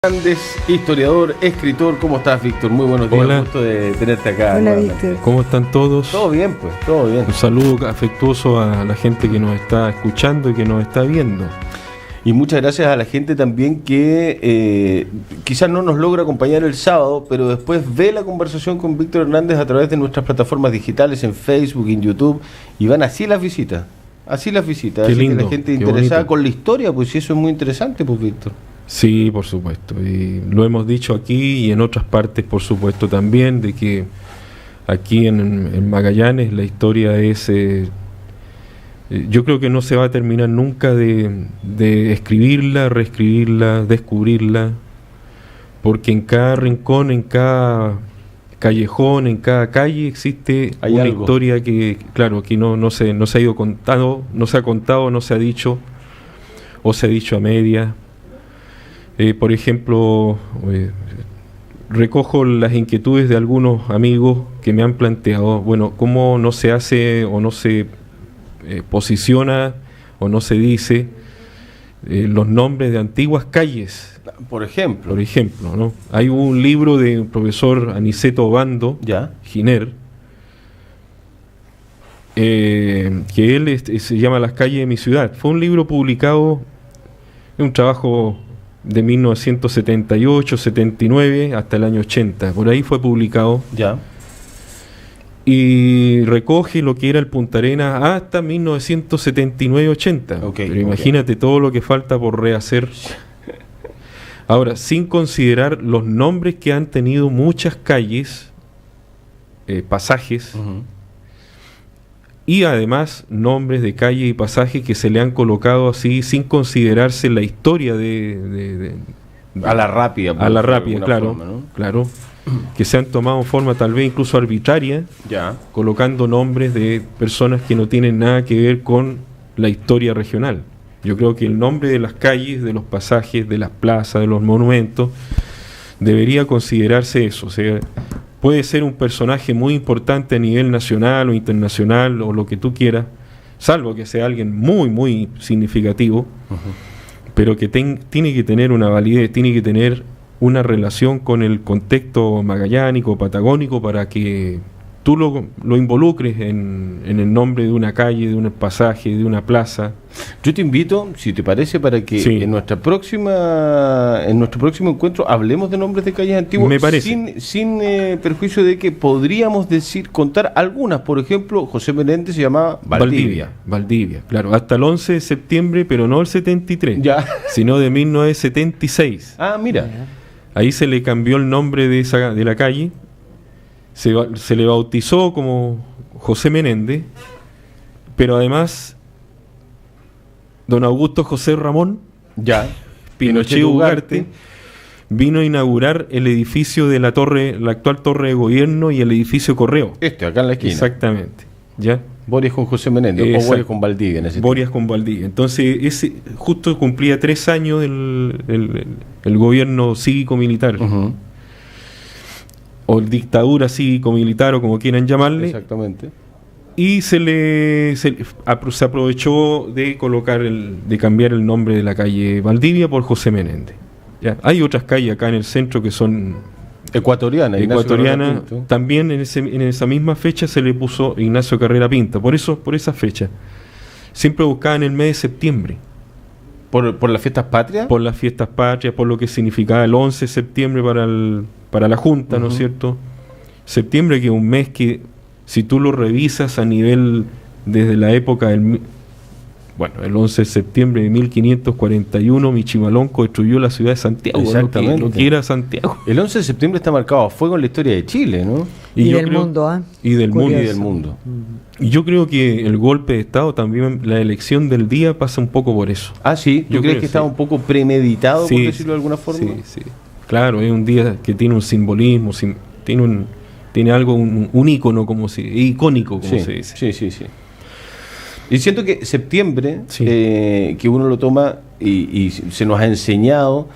Hernández, historiador, escritor. ¿Cómo estás, Víctor? Muy buenos días. Hola. Gusto de tenerte acá. Hola, nuevamente. Víctor. ¿Cómo están todos? Todo bien, pues, todo bien. Un saludo afectuoso a la gente que nos está escuchando y que nos está viendo. Y muchas gracias a la gente también que quizás no nos logra acompañar el sábado, pero después ve la conversación con Víctor Hernández a través de nuestras plataformas digitales en Facebook, en YouTube, y van así las visitas. Así las visitas. Qué así lindo, que la gente qué interesada bonito. con la historia, pues sí, eso es muy interesante, pues, Víctor. Sí, por supuesto. Y lo hemos dicho aquí y en otras partes, por supuesto, también, de que aquí en Magallanes la historia es... yo creo que no se va a terminar nunca de escribirla, reescribirla, descubrirla, porque en cada rincón, en cada callejón, en cada calle existe Hay una algo. historia que, claro, que no se ha ido contado, no se ha contado, no se ha dicho, o se ha dicho a media. Por ejemplo, recojo las inquietudes de algunos amigos que me han planteado, bueno, cómo no se hace o no se posiciona o no se dice los nombres de antiguas calles, Por ejemplo. ¿no? Hay un libro de un profesor Aniceto Obando, Ya. Giner, que él se llama Las calles de mi ciudad. Fue un libro publicado, un trabajo de 1978, 79 hasta el año 80, por ahí fue publicado. Ya. Y recoge lo que era el Punta Arenas hasta 1979-80. Ok, Pero ok. imagínate todo lo que falta por rehacer. Ahora, sin considerar los nombres que han tenido muchas calles, pasajes, Ujú. y además nombres de calle y pasajes que se le han colocado así sin considerarse la historia A la rápida. por a la decirlo de rápida, alguna claro, forma, ¿no? claro, que se han tomado en forma tal vez incluso arbitraria, Ya. colocando nombres de personas que no tienen nada que ver con la historia regional. Yo creo que el nombre de las calles, de los pasajes, de las plazas, de los monumentos, debería considerarse eso. O sea, puede ser un personaje muy importante a nivel nacional o internacional o lo que tú quieras, salvo que sea alguien muy, muy significativo, pero que tiene que tener una validez, tiene que tener una relación con el contexto magallánico, patagónico, para que tú lo involucres en el nombre de una calle, de un pasaje, de una plaza. Yo te invito, si te parece, para que Sí. en nuestro próximo encuentro hablemos de nombres de calles antiguas. Me parece. Sin perjuicio de que podríamos contar algunas. Por ejemplo, José Menéndez se llamaba Valdivia. Valdivia, claro, hasta el 11 de septiembre, pero no el 73, Ya. sino de 1976. Ah, mira. Ahí se le cambió el nombre de la calle, se le bautizó como José Menéndez, pero además don Augusto José Ramón Ya. Pinochet Ugarte vino a inaugurar el edificio de la actual torre de gobierno y el edificio Correo. Acá en la esquina. Exactamente, ¿ya? Boris con José Menéndez. O Exacto. Boris con Valdivia en ese Borias con Valdivia. Entonces, ese justo cumplía 3 años el gobierno cívico-militar, tiempo. Ujú. o dictadura cívico-militar, o como quieran llamarle, Exactamente. y se aprovechó de de cambiar el nombre de la calle Valdivia por José Menéndez. ¿Ya? Hay otras calles acá en el centro que son Ecuatoriana. Ignacio ecuatorianas. Carrera Pinto. También en esa misma fecha se le puso Ignacio Carrera Pinta. Por esa fecha. Siempre buscaban el mes de septiembre, ¿Por las fiestas patrias? por las fiestas patrias, por lo que significaba el 11 de septiembre para la Junta, ¿no es Ujú. cierto? Septiembre, que es un mes que, si tú lo revisas a nivel desde la época el 11 de septiembre de 1541, Michimalonco destruyó la ciudad de Santiago, Exactamente. lo que era Santiago. El 11 de septiembre está marcado a fuego en la historia de Chile, ¿no? Y yo del mundo, ¿ah? Y del Curioso. mundo. Y del mundo. Y yo creo que el golpe de Estado también, la elección del día pasa un poco por eso. Ah, sí. ¿Tú Yo crees creo, que estaba sí. un poco premeditado, por Sí, decirlo de alguna forma? Sí, sí. Claro, es un día que tiene un simbolismo, tiene algo, un ícono, icónico, como Sí, se dice. sí. Y siento que septiembre, Sí. que uno lo toma y se nos ha enseñado,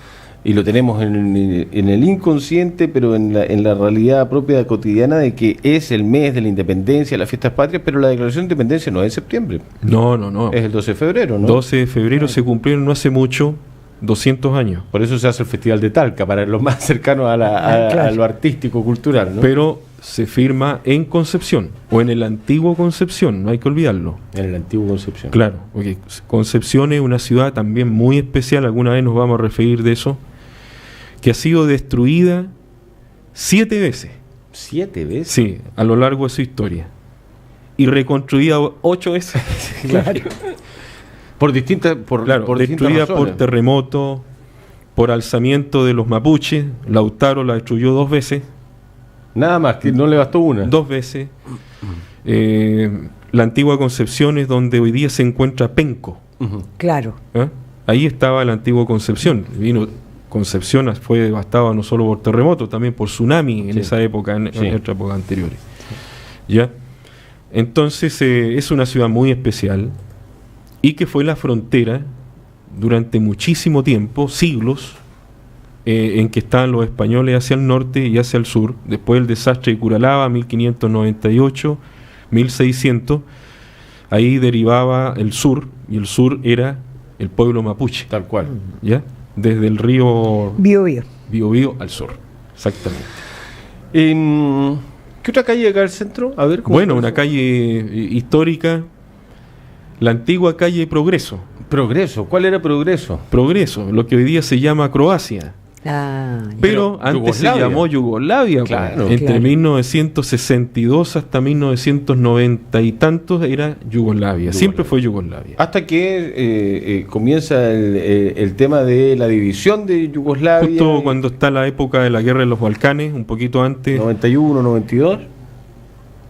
y lo tenemos en el inconsciente, pero en la realidad propia cotidiana, de que es el mes de la independencia, las fiestas patrias, pero la declaración de independencia no es en septiembre, No. es el 12 de febrero, ¿no? 12 de febrero se cumplieron no hace mucho 200 años. Por eso se hace el Festival de Talca, para los más cercanos a lo artístico, cultural, ¿no? Pero se firma en Concepción, o en el antiguo Concepción, no hay que olvidarlo. En el antiguo Concepción. Claro, porque Concepción es una ciudad también muy especial, alguna vez nos vamos a referir de eso, que ha sido destruida 7 veces. ¿7 veces? Sí, a lo largo de su historia. Y reconstruida 8 veces. Claro. Por distintas destruida razones. por terremoto, por alzamiento de los mapuches. Lautaro la destruyó 2 veces. Nada más, que no le bastó una. 2 veces. La antigua Concepción es donde hoy día se encuentra Penco. Claro. ¿Eh? Ahí estaba la antigua Concepción. Concepción fue devastada no solo por terremotos, también por tsunami en esa época, en otras épocas anteriores. ¿Ya? Entonces es una ciudad muy especial y que fue la frontera durante muchísimo tiempo, siglos, en que estaban los españoles hacia el norte y hacia el sur. Después del desastre de Curalaba, 1598, 1600, ahí derivaba el sur, y el sur era el pueblo mapuche. Tal cual. ¿Ya? Desde el río Biobío al sur, exactamente. ¿Qué otra calle acá al centro? A ver, bueno, una calle histórica, la antigua calle Progreso. Progreso, ¿cuál era Progreso? Progreso, lo que hoy día se llama Croacia. Pero antes se llamó Yugoslavia, claro, entre 1962 hasta 1990 y tantos era Yugoslavia. Siempre fue Yugoslavia. Hasta que comienza el tema de la división de Yugoslavia. Justo cuando está la época de la guerra de los Balcanes, un poquito antes. 91, 92.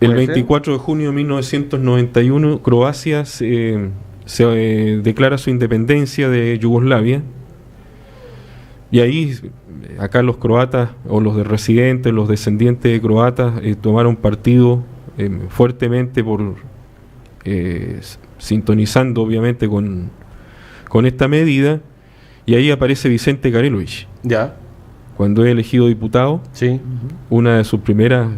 El 24 de junio de 1991, Croacia se declara su independencia de Yugoslavia. Y ahí, acá los croatas, o los de residentes, los descendientes de croatas, tomaron partido fuertemente por sintonizando obviamente con esta medida, y ahí aparece Vicente Karelowicz. Ya. Cuando es elegido diputado, sí. Una de sus primeras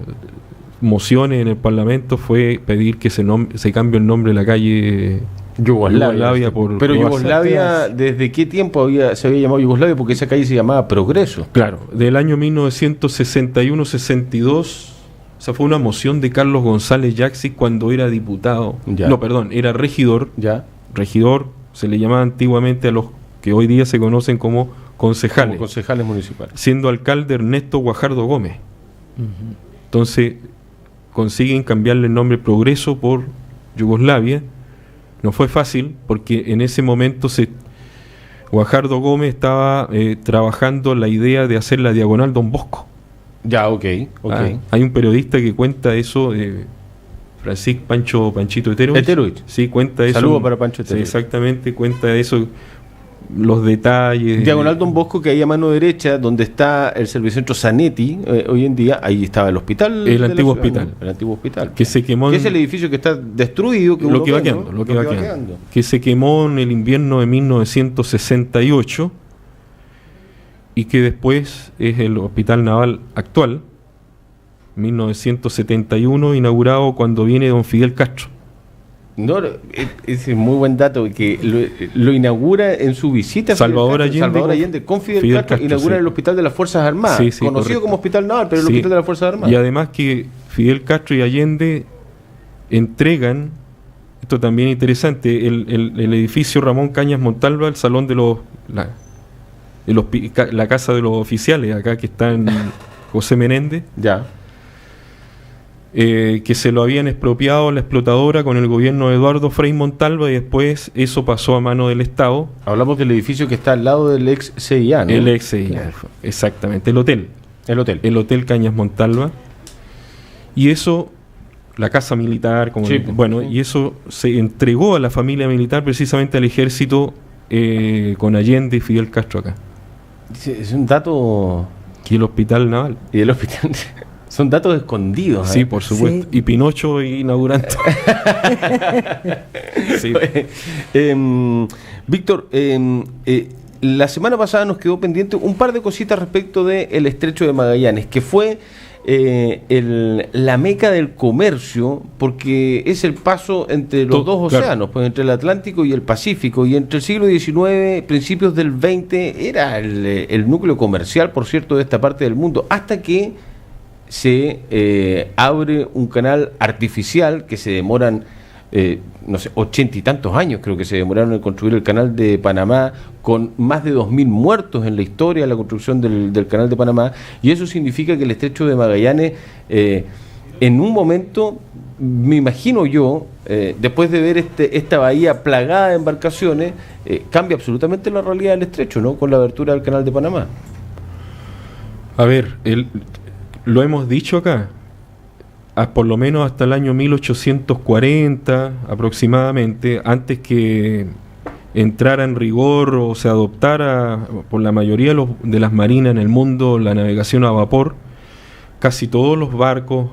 mociones en el Parlamento fue pedir que se cambie el nombre de la calle Yugoslavia por Pero Croacia. Yugoslavia, ¿desde qué tiempo se había llamado Yugoslavia? Porque esa calle se llamaba Progreso. Claro, del año 1961-62, o sea, fue una moción de Carlos González Yaxi cuando era diputado. Ya. No, perdón, era regidor. Ya. Regidor, se le llamaba antiguamente a los que hoy día se conocen como concejales. Como concejales municipales. Siendo alcalde Ernesto Guajardo Gómez. Entonces, consiguen cambiarle el nombre Progreso por Yugoslavia. No fue fácil porque en ese momento Guajardo Gómez estaba trabajando la idea de hacer la diagonal Don Bosco. Ya, ok. Hay un periodista que cuenta eso, Francisco Panchito Eterovich. Sí, cuenta eso. Saludos para Pancho Eterovich. Sí, exactamente, cuenta eso, los detalles. Diagonal Don Bosco, que ahí a mano derecha, donde está el Servicentro Zanetti, hoy en día, ahí estaba el hospital. El antiguo hospital. El antiguo hospital. Que se quemó. Que es el edificio que está destruido. Lo que va quedando. Que se quemó en el invierno de 1968 y que después es el hospital naval actual, 1971, inaugurado cuando viene don Fidel Castro. No, ese es muy buen dato, que lo inaugura en su visita Salvador Allende con Fidel Castro, inaugura el Hospital de las Fuerzas Armadas, conocido correcto. como Hospital Naval, pero el Hospital de las Fuerzas Armadas. Y además que Fidel Castro y Allende entregan, esto también interesante, el edificio Ramón Cañas Montalva, el salón de la casa de los oficiales, acá que está en José Menéndez. Ya. Que se lo habían expropiado la explotadora con el gobierno de Eduardo Frei Montalva y después eso pasó a mano del Estado. Hablamos del edificio que está al lado del ex CIA, ¿no? El ex CIA, claro. Exactamente, el hotel Cañas Montalva. Y eso, la casa militar, y eso se entregó a la familia militar, precisamente al ejército, con Allende y Fidel Castro acá. Es un dato... Y el hospital naval. Y el hospital... Son datos escondidos. Sí, por supuesto. Sí. Y Pinocho inaugurante. Sí. Víctor, la semana pasada nos quedó pendiente un par de cositas respecto del Estrecho de Magallanes, que fue la meca del comercio, porque es el paso entre los dos océanos, pues entre el Atlántico y el Pacífico, y entre el siglo XIX, principios del XX, era el núcleo comercial, por cierto, de esta parte del mundo, hasta que se abre un canal artificial que se demoran, no sé, 80 y tantos años creo que se demoraron en construir el canal de Panamá, con más de 2.000 muertos en la historia de la construcción del canal de Panamá, y eso significa que el estrecho de Magallanes, en un momento, me imagino yo, después de ver esta bahía plagada de embarcaciones, cambia absolutamente la realidad del estrecho, ¿no?, con la abertura del canal de Panamá. A ver, lo hemos dicho acá, por lo menos hasta el año 1840 aproximadamente, antes que entrara en rigor o se adoptara por la mayoría de las marinas en el mundo la navegación a vapor, casi todos los barcos,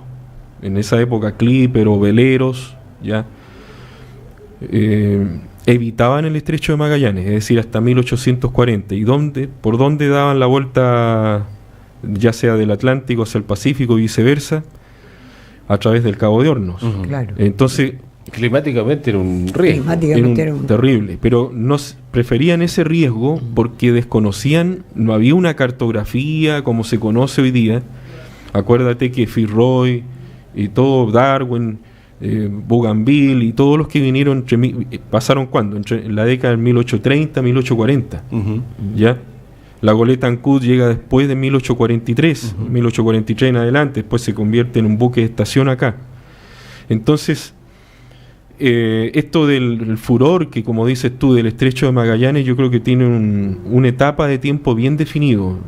en esa época clipper o veleros, ya evitaban el estrecho de Magallanes, es decir, hasta 1840. ¿Y por dónde daban la vuelta, ya sea del Atlántico hacia el Pacífico y viceversa? A través del Cabo de Hornos. Uh-huh. Claro. Entonces, climáticamente era un riesgo. Era un terrible, pero preferían ese riesgo porque desconocían, no había una cartografía como se conoce hoy día. Acuérdate que Fitzroy y todo, Darwin, Bougainville y todos los que vinieron pasaron ¿cuándo? Entre la década de 1830 y 1840. Uh-huh. ¿Ya? La goleta Ancud llega después de 1843, 1843 en adelante, después se convierte en un buque de estación acá. Entonces, esto del furor, que como dices tú, del estrecho de Magallanes, yo creo que tiene una etapa de tiempo bien definido.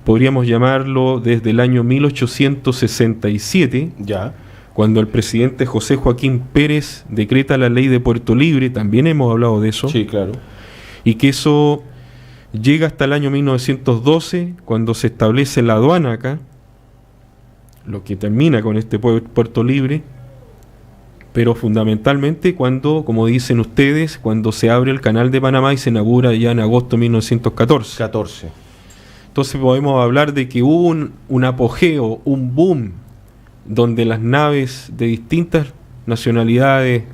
Podríamos llamarlo desde el año 1867, ya, cuando el presidente José Joaquín Pérez decreta la ley de Puerto Libre, también hemos hablado de eso. Sí, claro. Y que eso llega hasta el año 1912, cuando se establece la aduana acá, lo que termina con este puerto libre, pero fundamentalmente cuando, como dicen ustedes, cuando se abre el canal de Panamá y se inaugura ya en agosto de 1914. Entonces podemos hablar de que hubo un apogeo, un boom, donde las naves de distintas nacionalidades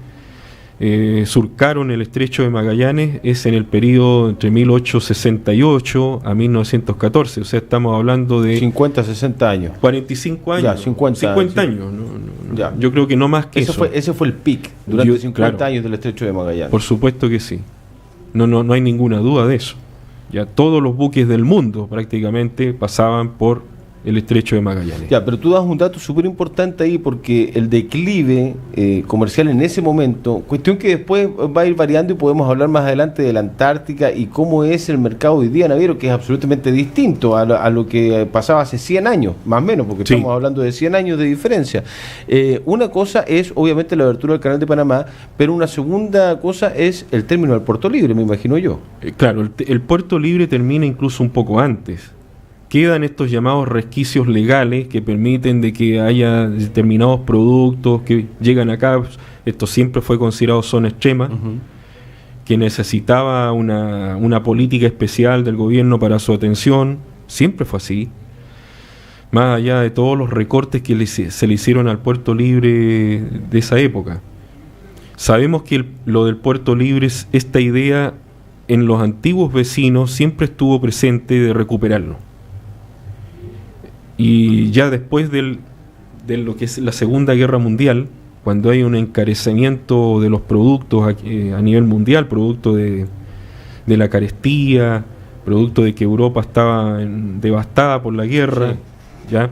surcaron el estrecho de Magallanes, es en el periodo entre 1868 a 1914, o sea, estamos hablando de 50, 60 años. 45 años. Ya, 50 años. Ya. Yo creo que no más que eso. Ese fue el pic durante 50 claro, años del estrecho de Magallanes. Por supuesto que sí. No hay ninguna duda de eso. Ya todos los buques del mundo prácticamente pasaban por el estrecho de Magallanes. Ya, pero tú das un dato súper importante ahí, porque el declive comercial en ese momento, cuestión que después va a ir variando y podemos hablar más adelante de la Antártica y cómo es el mercado hoy día naviero, que es absolutamente distinto a lo que pasaba hace 100 años, más o menos, porque sí, estamos hablando de 100 años de diferencia. Una cosa es obviamente la abertura del canal de Panamá, pero una segunda cosa es el término del Puerto Libre, me imagino yo. Claro, el Puerto Libre termina incluso un poco antes. Quedan estos llamados resquicios legales que permiten de que haya determinados productos que llegan acá. Esto siempre fue considerado zona extrema, que necesitaba una política especial del gobierno para su atención. Siempre fue así. Más allá de todos los recortes que se le hicieron al Puerto Libre de esa época. Sabemos que lo del Puerto Libre, esta idea en los antiguos vecinos siempre estuvo presente de recuperarlo. Y ya después de lo que es la Segunda Guerra Mundial, cuando hay un encarecimiento de los productos a nivel mundial, producto de la carestía, producto de que Europa estaba devastada por la guerra, sí, ¿ya?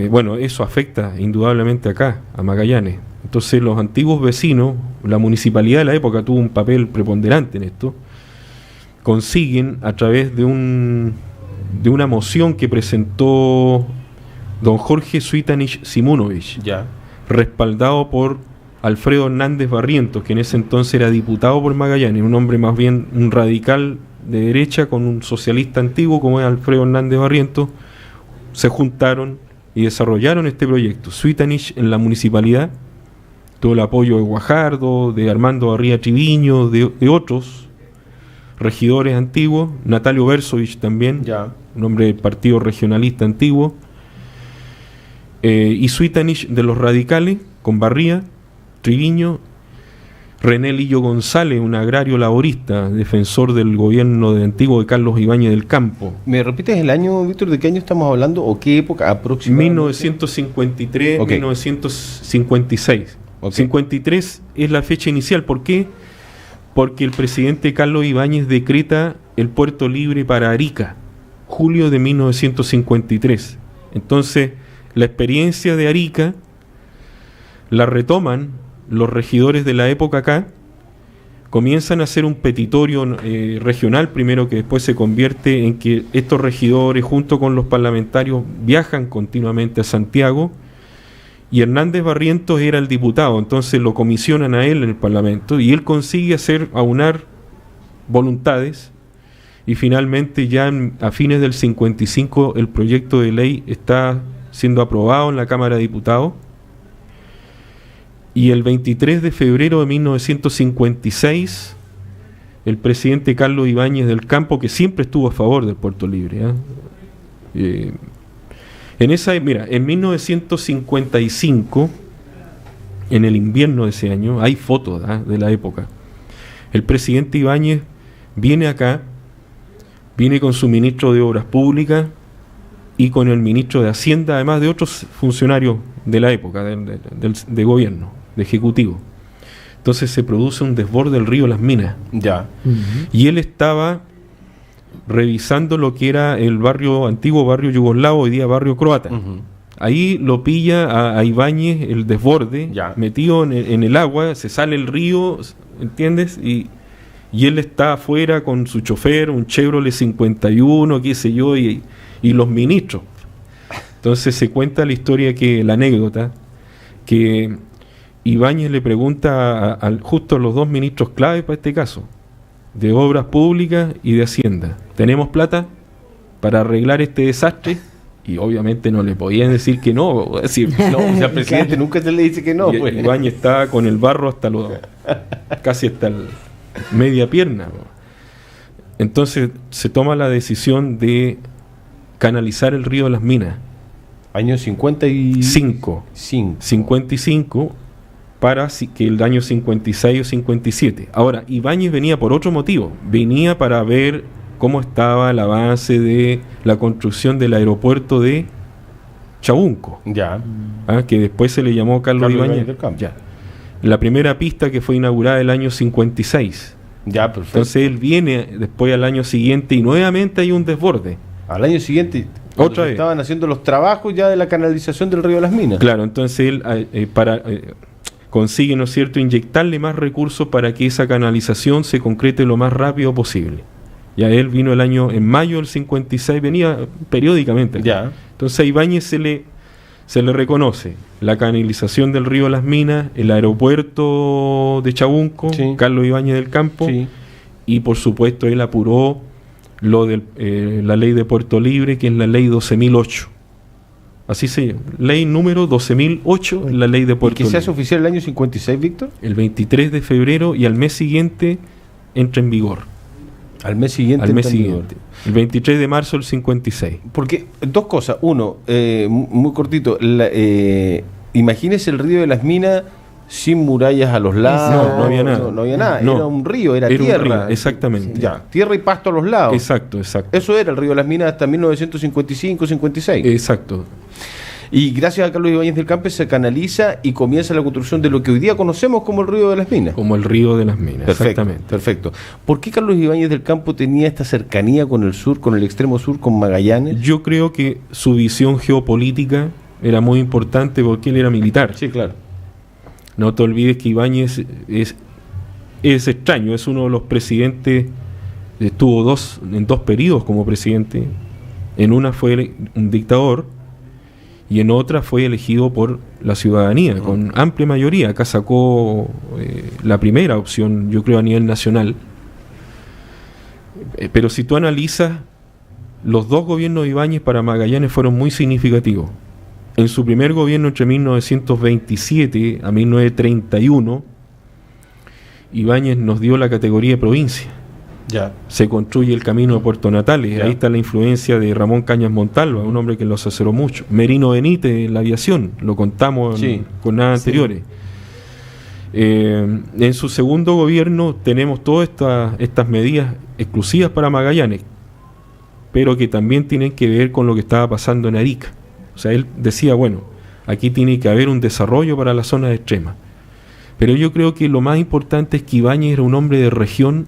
Bueno, eso afecta indudablemente acá, a Magallanes. Entonces los antiguos vecinos, la municipalidad de la época tuvo un papel preponderante en esto, consiguen a través de una moción que presentó don Jorge Suitanich Simunovich, ya, respaldado por Alfredo Hernández Barrientos, que en ese entonces era diputado por Magallanes, un hombre más bien un radical de derecha con un socialista antiguo como es Alfredo Hernández Barrientos. Se juntaron y desarrollaron este proyecto. Suitanich en la municipalidad tuvo el apoyo de Guajardo, de Armando Barría Triviño, de otros regidores antiguos, Natalio Bersovich también, ya, un hombre del partido regionalista antiguo, y Suitanich de los radicales, con Barría, Triviño, René Lillo González, un agrario laborista, defensor del gobierno de antiguo de Carlos Ibáñez del Campo. ¿Me repites el año, Víctor, de qué año estamos hablando o qué época aproximadamente? 1953, Okay. 1956. Okay. 53 es la fecha inicial. ¿Por qué? Porque el presidente Carlos Ibáñez decreta el puerto libre para Arica, julio de 1953. Entonces, la experiencia de Arica la retoman los regidores de la época acá, comienzan a hacer un petitorio regional, primero, que después se convierte en que estos regidores junto con los parlamentarios viajan continuamente a Santiago, y Hernández Barrientos era el diputado, entonces lo comisionan a él en el Parlamento y él consigue aunar voluntades, y finalmente ya a fines del 55 el proyecto de ley está siendo aprobado en la Cámara de Diputados. Y el 23 de febrero de 1956, el presidente Carlos Ibáñez del Campo, que siempre estuvo a favor del Puerto Libre, en 1955, en el invierno de ese año, hay fotos de la época, el presidente Ibáñez viene acá, viene con su ministro de Obras Públicas y con el ministro de Hacienda, además de otros funcionarios de la época, de gobierno, de ejecutivo. Entonces se produce un desborde del río Las Minas. Ya. Y él estaba revisando lo que era el antiguo barrio yugoslavo, hoy día barrio croata. Ahí lo pilla a Ibáñez el desborde, Ya. metido en el agua, se sale el río, ¿entiendes? Y él está afuera con su chofer, un Chevrolet 51, qué sé yo, y los ministros. Entonces se cuenta la anécdota, que Ibáñez le pregunta justo a los dos ministros clave para este caso, de Obras Públicas y de Hacienda: ¿tenemos plata para arreglar este desastre? Y obviamente no le podían decir que no. Decir, No, o sea, al presidente nunca se le dice que no. Pues. Ibáñez estaba con el barro casi hasta media pierna. Entonces se toma la decisión de canalizar el río de Las Minas. Año 55. 55 para que el año 56 o 57. Ahora, Ibáñez venía por otro motivo. Venía para ver cómo estaba el avance de la construcción del aeropuerto de Chabunco, Ya. que después se le llamó Carlos Ibáñez del Campo. Ya. La primera pista que fue inaugurada el año 56. Ya, perfecto. Entonces él viene después al año siguiente y nuevamente hay un desborde. Al año siguiente, Otra vez. estaban haciendo los trabajos ya de la canalización del río de Las Minas. Claro, entonces él consigue, ¿no es cierto?, inyectarle más recursos para que esa canalización se concrete lo más rápido posible. Ya él vino en mayo del 56, venía periódicamente. Ya. Entonces a Ibáñez se le reconoce la canalización del río Las Minas, el aeropuerto de Chabunco, Sí. Carlos Ibáñez del Campo, Sí. y por supuesto él apuró lo de la ley de Puerto Libre, que es la ley 12.008. Así se llama. Ley número 12.008, la ley de ¿Y Puerto que se Libre. hace oficial el año 56, Víctor? El 23 de febrero y al mes siguiente entra en vigor. Al mes siguiente. Al mes entendido. siguiente. El 23 de marzo del 56. Porque dos cosas. Uno, muy cortito. Imagínese el río de Las Minas sin murallas a los lados. No había nada. No había nada. No. Era un río, era un tierra. río, exactamente. Ya, tierra y pasto a los lados. Exacto. Eso era el río de Las Minas hasta 1955-56. Exacto. Y gracias a Carlos Ibáñez del Campo se canaliza y comienza la construcción de lo que hoy día conocemos como el río de Las Minas. Como el río de Las Minas. Perfecto, Exactamente. perfecto. ¿Por qué Carlos Ibáñez del Campo tenía esta cercanía con el sur, con el extremo sur, con Magallanes? Yo creo que su visión geopolítica era muy importante porque él era militar. Sí, claro. No te olvides que Ibáñez es extraño, es uno de los presidentes, estuvo en dos periodos como presidente. En una fue un dictador y en otra fue elegido por la ciudadanía, con amplia mayoría. Acá sacó la primera opción, yo creo, a nivel nacional. Pero si tú analizas, los dos gobiernos de Ibáñez para Magallanes fueron muy significativos. En su primer gobierno, entre 1927 a 1931, Ibáñez nos dio la categoría de provincia. Ya. Se construye el camino de Puerto Natales, Ya. ahí está la influencia de Ramón Cañas Montalva, un hombre que los asesoró mucho. Merino Benítez en la aviación, lo contamos Sí. en jornadas anteriores. En su segundo gobierno tenemos todas estas medidas exclusivas para Magallanes, pero que también tienen que ver con lo que estaba pasando en Arica. O sea, él decía, bueno, aquí tiene que haber un desarrollo para las zonas extremas. Pero yo creo que lo más importante es que Ibáñez era un hombre de región,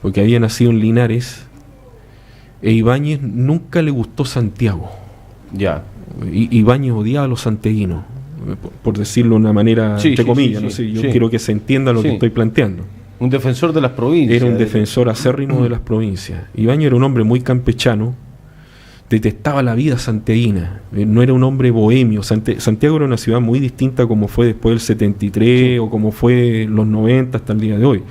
porque había nacido en Linares, e Ibáñez nunca le gustó Santiago. Ya. Ibáñez odiaba a los santiaguinos, por decirlo de una manera, Sí, entre sí, comillas, sí, no sé, yo sí. quiero que se entienda lo Sí. que estoy planteando. Un defensor de las provincias. Era un defensor acérrimo de las provincias. Ibáñez era un hombre muy campechano, detestaba la vida santiaguina, no era un hombre bohemio. Santiago era una ciudad muy distinta como fue después del 73 Sí. o como fue los 90 hasta el día de hoy.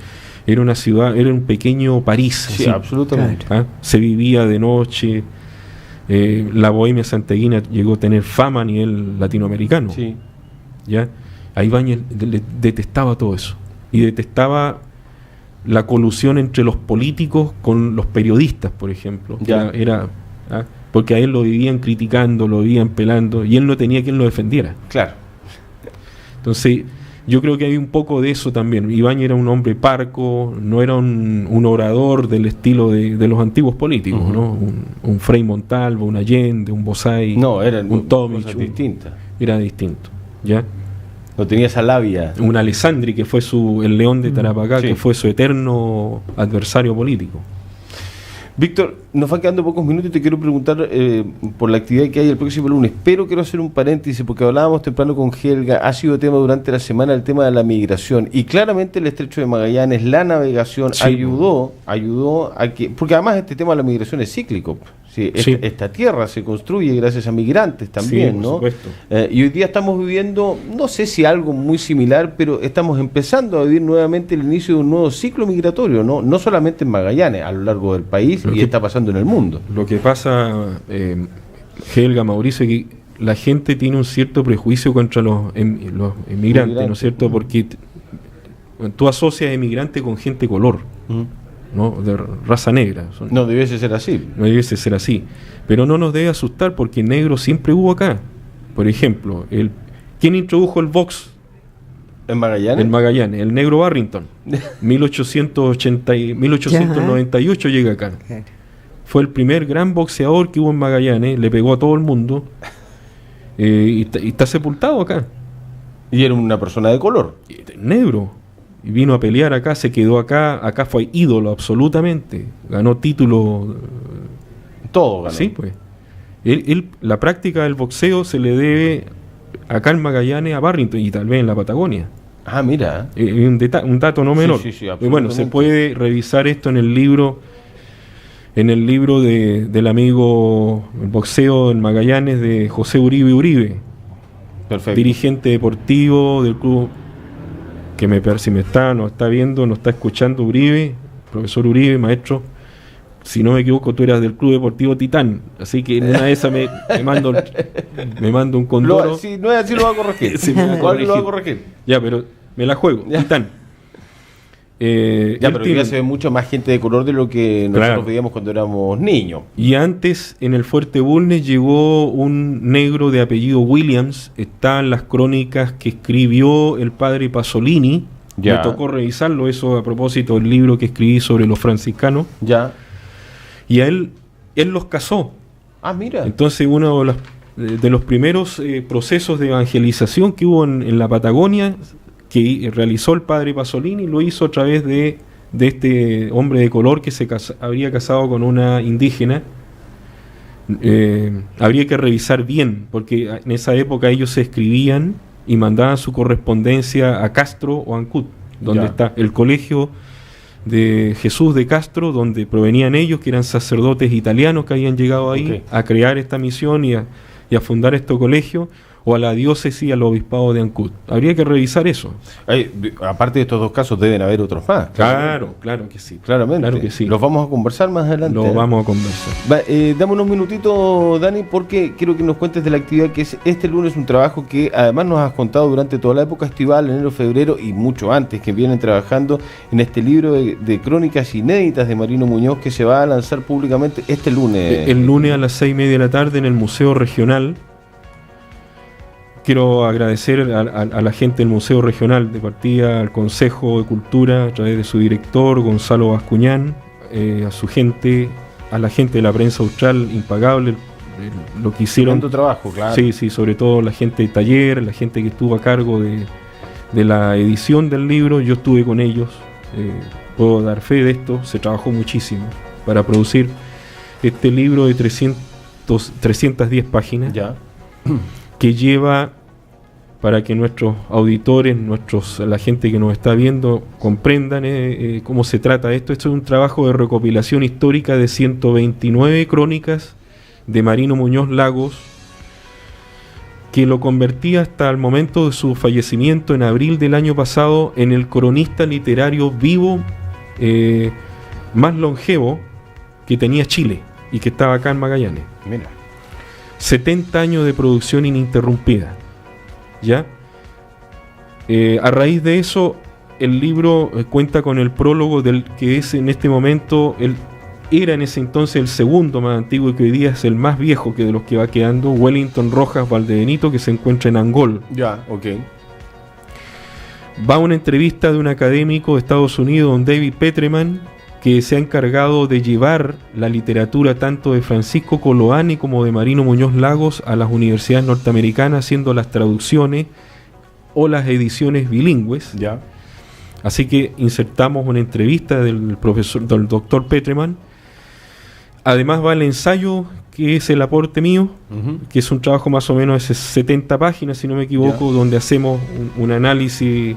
Era una ciudad, era un pequeño París. Sí, así. absolutamente. ¿Ah? Se vivía de noche. La bohemia santiaguina llegó a tener fama a nivel latinoamericano. Sí. ¿Ya? A Ibáñez le detestaba todo eso. Y detestaba la colusión entre los políticos con los periodistas, por ejemplo. Ya. ¿Ah? Porque a él lo vivían criticando, lo vivían pelando, y él no tenía quien lo defendiera. Claro. Entonces, yo creo que hay un poco de eso también. Ibáñez era un hombre parco, no era un orador del estilo de los antiguos políticos, Ujú. ¿no? Un Frei Montalva, un Allende, un Bosay, No, eran un Tomic, cosas distintas. era distinto, ¿ya? No tenía esa labia. Un Alessandri, que fue el león de Tarapacá, Sí. que fue su eterno adversario político. Víctor, nos van quedando pocos minutos y te quiero preguntar por la actividad que hay el próximo lunes, pero quiero hacer un paréntesis porque hablábamos temprano con Helga, ha sido tema durante la semana el tema de la migración y claramente el estrecho de Magallanes, la navegación Sí. ayudó a que, porque además este tema de la migración es cíclico. Sí, Sí. Esta tierra se construye gracias a migrantes también, Sí, por ¿no? supuesto. Y hoy día estamos viviendo, no sé si algo muy similar, pero estamos empezando a vivir nuevamente el inicio de un nuevo ciclo migratorio, no solamente en Magallanes, a lo largo del país Lo y que- está pasando en el mundo. Lo que pasa, Helga, Mauricio, es que la gente tiene un cierto prejuicio contra los inmigrantes, ¿no es cierto? Porque tú asocias emigrante con gente color, ¿no? De raza negra. No debiese ser así. No debiese ser así. Pero no nos debe asustar porque negro siempre hubo acá. Por ejemplo, ¿quién introdujo el box ¿En Magallanes? en Magallanes? El negro Barrington. 1898 llega acá. Fue el primer gran boxeador que hubo en Magallanes, le pegó a todo el mundo y está sepultado acá. Y era una persona de color. Negro. Y vino a pelear acá, se quedó acá fue ídolo absolutamente. Ganó título. Todo ganó. Sí, pues. La práctica del boxeo se le debe acá en Magallanes a Barrington y tal vez en la Patagonia. Ah, mira. Un dato no Sí, menor. sí, sí, Y bueno, se absolutamente. puede revisar esto en el libro del amigo El boxeo en Magallanes de José Uribe, Perfecto. dirigente deportivo del club, que si nos está viendo, nos está escuchando Uribe, profesor Uribe, maestro, si no me equivoco, tú eras del Club Deportivo Titán, así que en una de esas me mando un condoro. Si no es así, lo va a corregir. Sí, me va a Igual lo va a corregir. corregir. Ya, pero me la juego, Ya. Titán. Ya, Él pero hoy tiene- día se ve mucho más gente de color de lo que nosotros Claro. veíamos cuando éramos niños. Y antes, en el Fuerte Bulnes, llegó un negro de apellido Williams. Están las crónicas que escribió el padre Pasolini. Ya. Me tocó revisarlo, eso a propósito del libro que escribí sobre los franciscanos. Ya. Y a él los casó. Ah, mira. Entonces, uno de los primeros procesos de evangelización que hubo en la Patagonia, que realizó el padre Pasolini, lo hizo a través de este hombre de color que habría casado con una indígena. Habría que revisar bien, porque en esa época ellos se escribían y mandaban su correspondencia a Castro o Ancud, donde Ya. está el colegio de Jesús de Castro, donde provenían ellos, que eran sacerdotes italianos que habían llegado ahí Ok. a crear esta misión y a fundar este colegio, o a la diócesis, al obispado de Ancud. Habría que revisar eso. Aparte de estos dos casos deben haber otros más. Claro que sí. Claramente. Claro que sí. Los vamos a conversar más adelante. Lo vamos a conversar. Dame unos minutitos, Dani, porque quiero que nos cuentes de la actividad que es este lunes, un trabajo que además nos has contado durante toda la época estival, enero, febrero y mucho antes, que vienen trabajando en este libro de crónicas inéditas de Marino Muñoz que se va a lanzar públicamente este lunes. El lunes a las 6:30 de la tarde en el Museo Regional. Quiero agradecer a la gente del Museo Regional, de partida al Consejo de Cultura, a través de su director, Gonzalo Bascuñán, a su gente, a la gente de la prensa austral, impagable, lo que hicieron. Tanto trabajo, claro. Sí, sobre todo la gente de taller, la gente que estuvo a cargo de la edición del libro, yo estuve con ellos, puedo dar fe de esto, se trabajó muchísimo para producir este libro de 310 páginas. Ya. Que lleva, para que nuestros auditores, la gente que nos está viendo, comprendan cómo se trata esto. Esto es un trabajo de recopilación histórica de 129 crónicas de Marino Muñoz Lagos, que lo convertía hasta el momento de su fallecimiento en abril del año pasado en el cronista literario vivo más longevo que tenía Chile y que estaba acá en Magallanes. Mira. 70 años de producción ininterrumpida, ¿ya? A raíz de eso, el libro cuenta con el prólogo del que es en este momento, era en ese entonces el segundo más antiguo y que hoy día es el más viejo que de los que va quedando, Wellington Rojas Valdebenito, que se encuentra en Angol. Ya, ok. Va una entrevista de un académico de Estados Unidos, don David Petreman, que se ha encargado de llevar la literatura tanto de Francisco Coloane como de Marino Muñoz Lagos a las universidades norteamericanas, haciendo las traducciones o las ediciones bilingües. Ya. Así que insertamos una entrevista del doctor Petreman. Además va el ensayo, que es el aporte mío, que es un trabajo más o menos de 70 páginas, si no me equivoco, donde hacemos un análisis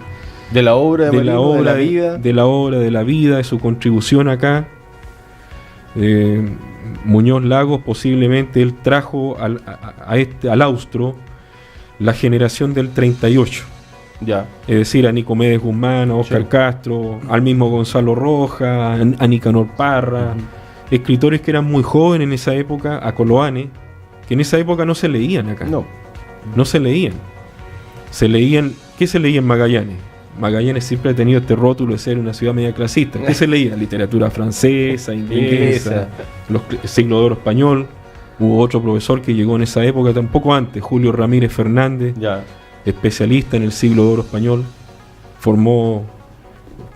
de la obra de la vida, de la vida, de su contribución acá. Muñoz Lagos, posiblemente él trajo al austro la generación del 38. Ya. Es decir, a Nicomedes Guzmán, a Óscar Castro, al mismo Gonzalo Rojas, a Nicanor Parra, escritores que eran muy jóvenes en esa época, a Coloane, que en esa época no se leían acá. No se leían. ¿Qué se leía en Magallanes? Magallanes siempre ha tenido este rótulo de ser una ciudad media clasista. ¿Qué se leía? Literatura francesa, inglesa, el siglo de oro español. Hubo otro profesor que llegó en esa época, tampoco antes, Julio Ramírez Fernández, especialista en el siglo de oro español, formó,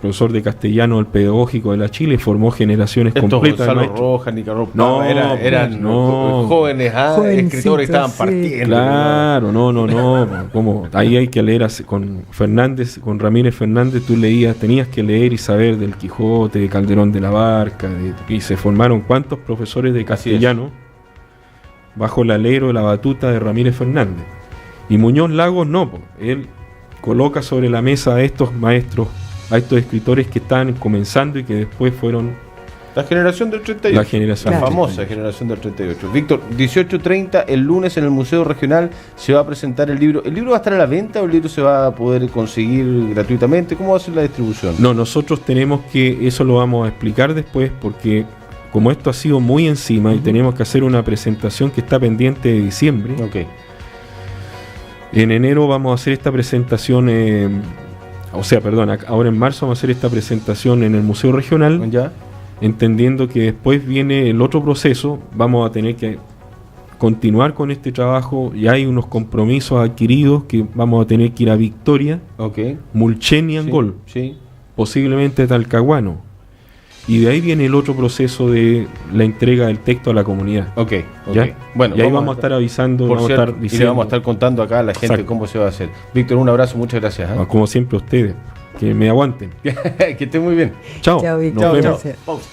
profesor de castellano del Pedagógico de la Chile, formó generaciones completas. Gonzalo Rojas, Nicanor Parra, eran jóvenes escritores que estaban partiendo. Claro, como ahí hay que leer con Fernández, con Ramírez Fernández, tú tenías que leer y saber del Quijote, de Calderón de la Barca, y se formaron cuántos profesores de castellano bajo el alero de la batuta de Ramírez Fernández. Y Muñoz Lagos él coloca sobre la mesa a estos maestros, a estos escritores que están comenzando y que después fueron la generación del 38, la famosa generación del 38. Víctor, 18:30 el lunes en el Museo Regional se va a presentar el libro. ¿El libro va a estar a la venta o el libro se va a poder conseguir gratuitamente? ¿Cómo va a ser la distribución? No, nosotros tenemos que, eso lo vamos a explicar después, porque como esto ha sido muy encima y tenemos que hacer una presentación que está pendiente de diciembre. En enero vamos a hacer esta presentación, ahora en marzo vamos a hacer esta presentación en el Museo Regional, entendiendo que después viene el otro proceso, vamos a tener que continuar con este trabajo, ya hay unos compromisos adquiridos que vamos a tener que ir a Victoria, Mulchen y Angol, posiblemente Talcahuano. Y de ahí viene el otro proceso de la entrega del texto a la comunidad. Bueno, y ahí vamos a estar avisando, y le vamos a estar contando acá a la gente cómo se va a hacer. Víctor, un abrazo, muchas gracias. Como siempre a ustedes, que me aguanten. Que estén muy bien. Chao. Chao, Nos vemos. Pausa.